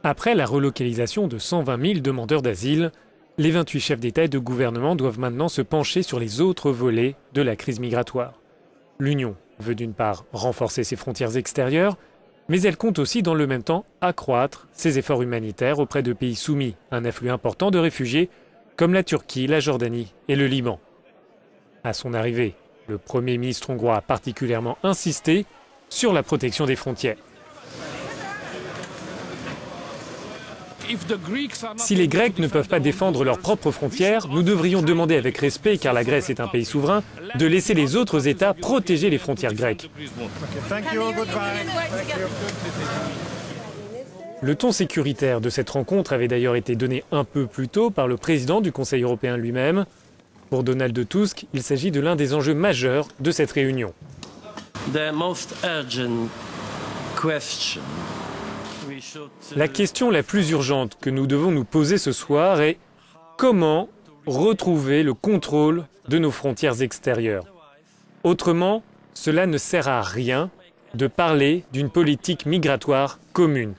Après la relocalisation de 120 000 demandeurs d'asile, les 28 chefs d'État et de gouvernement doivent maintenant se pencher sur les autres volets de la crise migratoire. L'Union veut d'une part renforcer ses frontières extérieures, mais elle compte aussi dans le même temps accroître ses efforts humanitaires auprès de pays soumis à un afflux important de réfugiés comme la Turquie, la Jordanie et le Liban. À son arrivée, le Premier ministre hongrois a particulièrement insisté sur la protection des frontières. Si les Grecs ne peuvent pas défendre leurs propres frontières, nous devrions demander avec respect, car la Grèce est un pays souverain, de laisser les autres États protéger les frontières grecques. Le ton sécuritaire de cette rencontre avait d'ailleurs été donné un peu plus tôt par le président du Conseil européen lui-même. Pour Donald Tusk, il s'agit de l'un des enjeux majeurs de cette réunion. La question la plus urgente que nous devons nous poser ce soir est comment retrouver le contrôle de nos frontières extérieures. Autrement, cela ne sert à rien de parler d'une politique migratoire commune.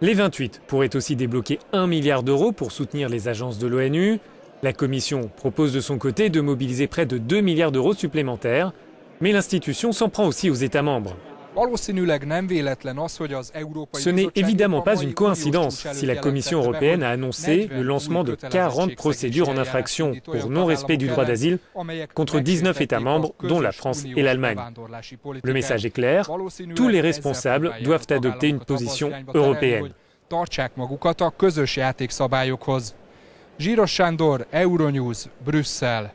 Les 28 pourraient aussi débloquer 1 milliard d'euros pour soutenir les agences de l'ONU. La Commission propose de son côté de mobiliser près de 2 milliards d'euros supplémentaires. Mais l'institution s'en prend aussi aux États membres. Ce n'est évidemment pas une coïncidence si la Commission européenne a annoncé le lancement de 40 procédures en infraction pour non-respect du droit d'asile contre 19 États membres, dont la France et l'Allemagne. Le message est clair, tous les responsables doivent adopter une position européenne. Zsíros Sándor, Euronews, Brüsszel.